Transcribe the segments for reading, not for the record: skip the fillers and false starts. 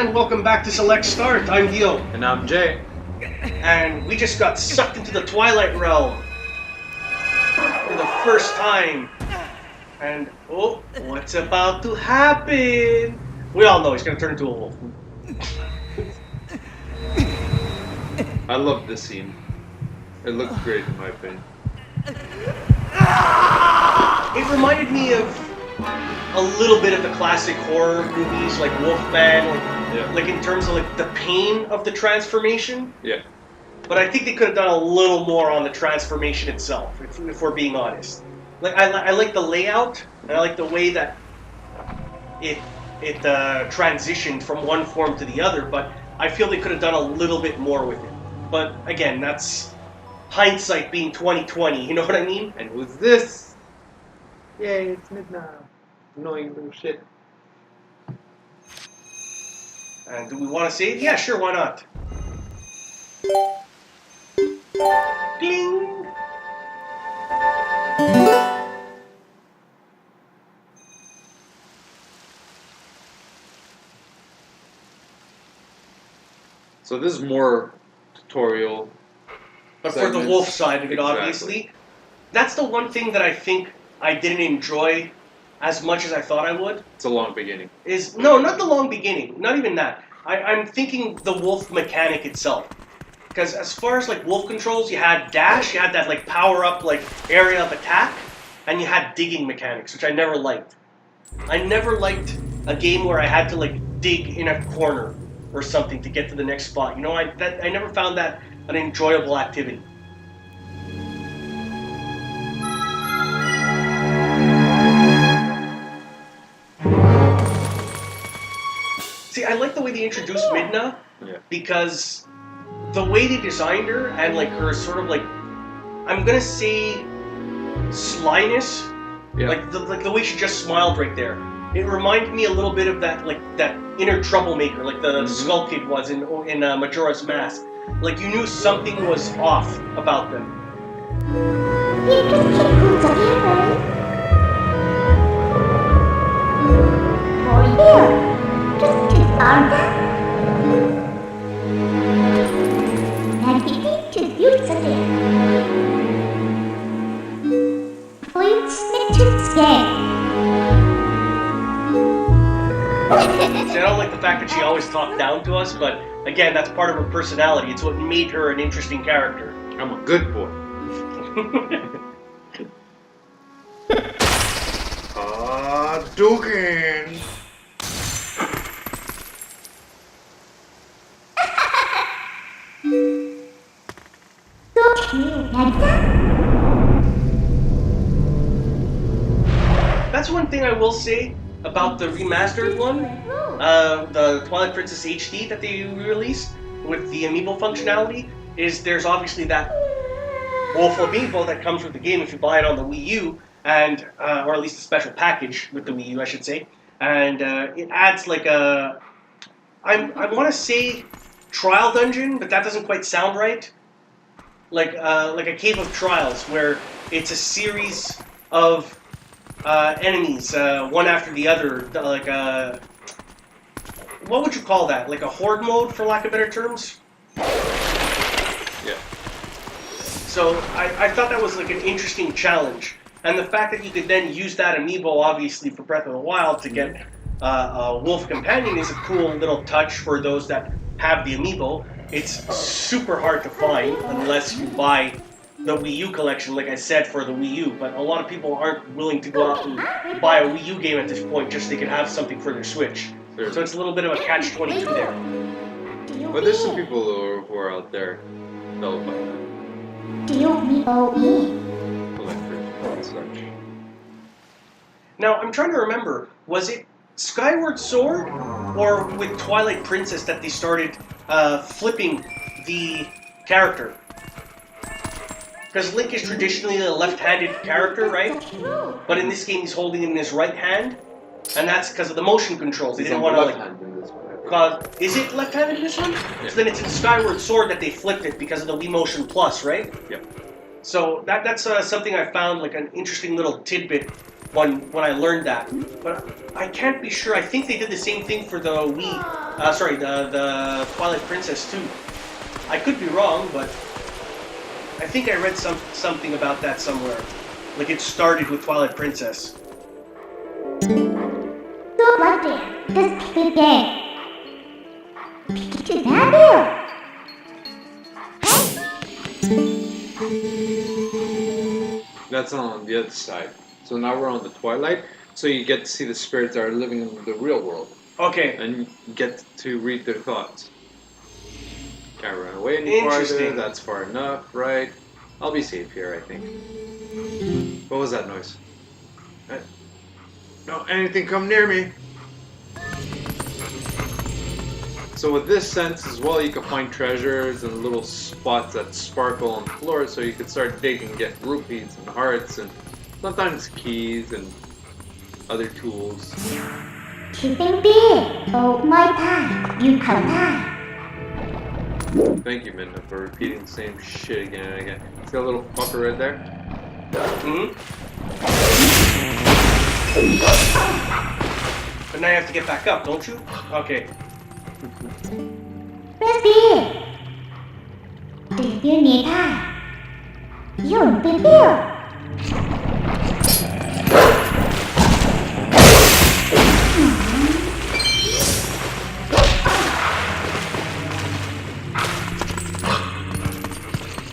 And welcome back to Select Start. I'm Dio. And I'm Jay. And we just got sucked into the Twilight realm for the first time. And oh, what's about to happen? We all know he's gonna turn into a wolf. I love this scene. It looks great in my opinion. It reminded me of a little bit of the classic horror movies like Wolfman, like in terms of like the pain of the transformation. Yeah. But I think they could have done a little more on the transformation itself, if we're being honest. Like I like the layout, and I like the way that it transitioned from one form to the other. But I feel they could have done a little bit more with it. But again, that's hindsight being 2020. You know what I mean? And who's this? Yay, it's midnight. Annoying little shit. And do we want to say it? Yeah, sure, why not? Ding! So this is more tutorial. But for the wolf side of it, obviously. That's the one thing that I think I didn't enjoy as much as I thought I would. It's a long beginning. No, not the long beginning. Not even that. I'm thinking the wolf mechanic itself. Because as far as like wolf controls, you had dash, you had that like power up like area of attack, and you had digging mechanics, which I never liked. I never liked a game where I had to like dig in a corner or something to get to the next spot. You know, I never found that an enjoyable activity. See, I like the way they introduced Midna, because the way they designed her and like her sort of like, I'm gonna say slyness, like the way she just smiled right there. It reminded me a little bit of that inner troublemaker, like the Skull Kid was in Majora's Mask. Like you knew something was off about them. See, I don't like the fact that she always talked down to us, but again, that's part of her personality. It's what made her an interesting character. I'm a good boy. Dugan. That's one thing I will say about the remastered one, the Twilight Princess HD that they released with the amiibo functionality, is there's obviously that wolf amiibo that comes with the game if you buy it on the Wii U, and or at least a special package with the Wii U, I should say, and it adds like a, I want to say trial dungeon, but that doesn't quite sound right. Like a cave of trials where it's a series of enemies, one after the other, like what would you call that? Like a horde mode, for lack of better terms? Yeah. So I thought that was like an interesting challenge. And the fact that you could then use that amiibo, obviously, for Breath of the Wild to get a wolf companion is a cool little touch for those that have the amiibo. It's super hard to find unless you buy the Wii U collection, like I said, for the Wii U, but a lot of people aren't willing to go out and buy a Wii U game at this point just so they can have something for their Switch. Sure. So it's a little bit of a catch-22 there. But there's some people who are out there that'll buy that. Collector and such. Now, I'm trying to remember, was it Skyward Sword or with Twilight Princess that they started flipping the character? Because Link is traditionally a left-handed character, right? But in this game, he's holding it in his right hand, and that's because of the motion controls. They didn't want to like. Is it left-handed in this one? Yeah. So then it's in Skyward Sword that they flipped it because of the Wii Motion Plus, right? Yep. So that's something I found like an interesting little tidbit when I learned that. But I can't be sure. I think they did the same thing for the Wii. The Twilight Princess too. I could be wrong, but I think I read something about that somewhere. Like it started with Twilight Princess. Don't like this game. Pikachu's happy. That's on the other side. So now we're on the Twilight. So you get to see the spirits that are living in the real world. Okay. And you get to read their thoughts. Can't run away any farther. Interesting. That's far enough, right? I'll be safe here, I think. What was that noise? No, anything come near me. So with this sense as well, you can find treasures and little spots that sparkle on the floor, so you can start digging and get rupees and hearts and sometimes keys and other tools. Keeping big. Oh my time. You come time. Thank you, Minna, for repeating the same shit again and again. See that little fucker right there? Mm-hmm. But now you have to get back up, don't you? Okay. Baby. Do you need time? You'll be here.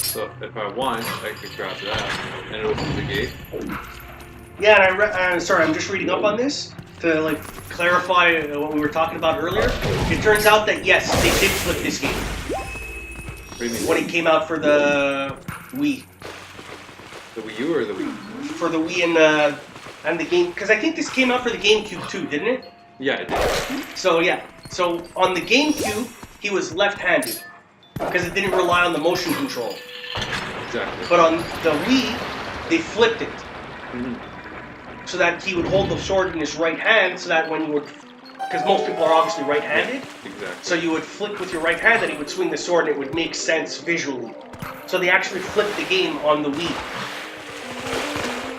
So if I want, I could grab that and it opens the gate. Yeah, and sorry, I'm just reading up on this to like clarify what we were talking about earlier. It turns out that yes, they did flip this game What do you mean? when it came out for the Wii, The Wii U or the Wii? for the Wii and the game, because I think this came out for the GameCube too, didn't it? Yeah, it did. So yeah, so on the GameCube he was left-handed because it didn't rely on the motion control. Exactly. But on the Wii, they flipped it. Mhm. So that he would hold the sword in his right hand, so that when you would, because most people are obviously right-handed, Exactly. so you would flip with your right hand and he would swing the sword and it would make sense visually. So they actually flipped the game on the Wii.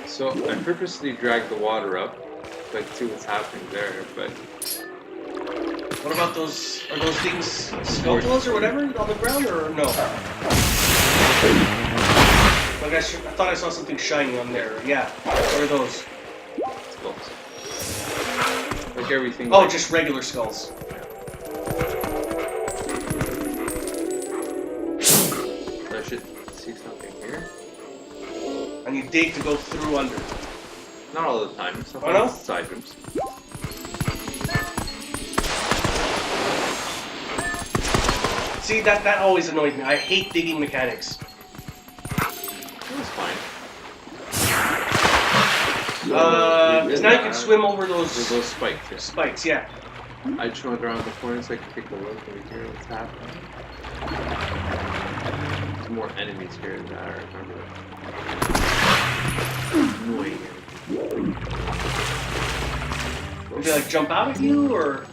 So I purposely dragged the water up so I could see what's happening there, but What about those, are those things scupulas or whatever on the ground, or no? Like I thought I saw something shiny on there. Yeah, what are those? skulls. Like everything. Oh, just regular skulls. I should see something here. And you dig to go through under. Not all the time. Sometimes Oh, no? it's side rooms. See, that always annoyed me. I hate digging mechanics. It was fine. Because now you can swim over Those those spikes. Yeah. spikes, yeah. I just went around the corner so I could take a look and hear what's happening. There's more enemies here than I remember. Annoying enemies. Would they like jump out at you, or?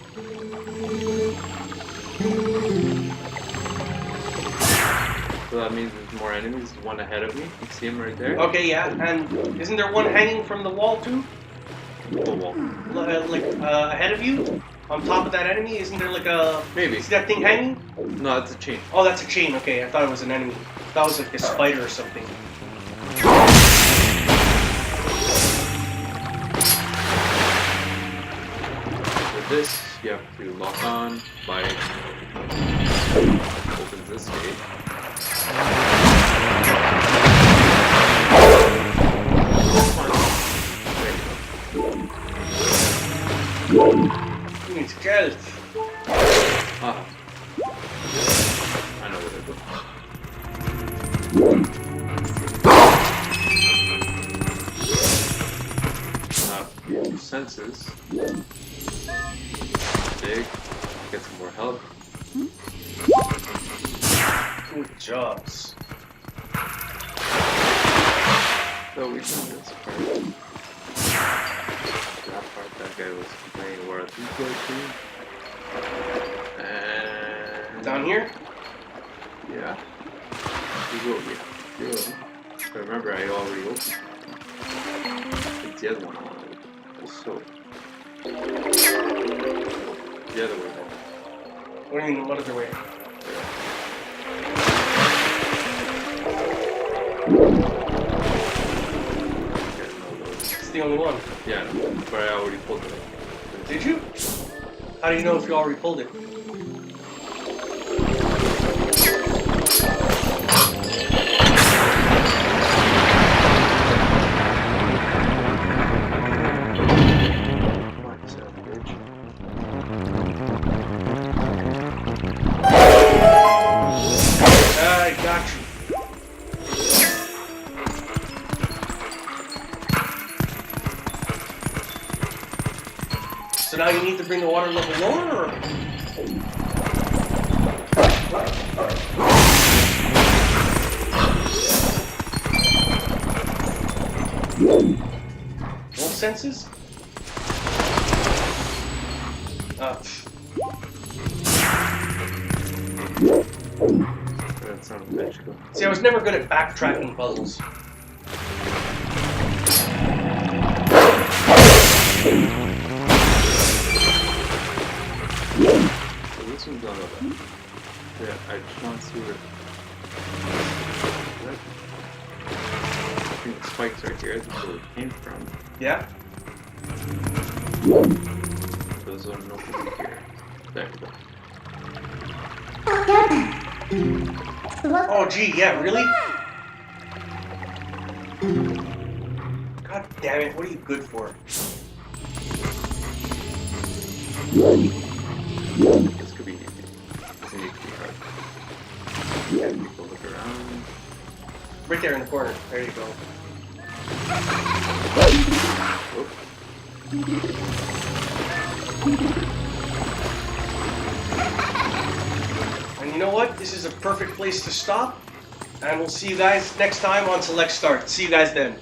So that means there's more enemies. There's one ahead of me. You see him right there? Okay, yeah. And isn't there one hanging from the wall too? The wall. Ahead of you? On top of that enemy? Isn't there like a... Maybe. See that thing hanging? No, that's a chain. Oh, that's a chain. Okay, I thought it was an enemy. That was like a spider or something. With this, you have to lock on by opens this gate. You need to get it. Ah. I know what it is. Senses. Dig. Get some more help. Good jobs. So we done this part. That part, that guy was playing where I think to. And Down here? yeah. We will be. Good. But remember, I already opened. It's the other one I wanted. So. The other way. What do you mean, what other way? It's the only one. Yeah, but I already pulled it. Did you? How do you know if you already pulled it? I got you. So now you need to bring the water level lower, or? No senses? That's not magical. See, I was never good at backtracking puzzles. So this one's on the left. Yeah, I just want to see where. I think the spikes are here. That's where it came from. Yeah? Those are no here. There we go. Oh, gee, yeah, really? God damn it, what are you good for? This could be easy. Doesn't need to be hard. Yeah, people look around. Right there in the corner. There you go. Whoop. And you know what? This is a perfect place to stop. And we'll see you guys next time on Select Start. See you guys then.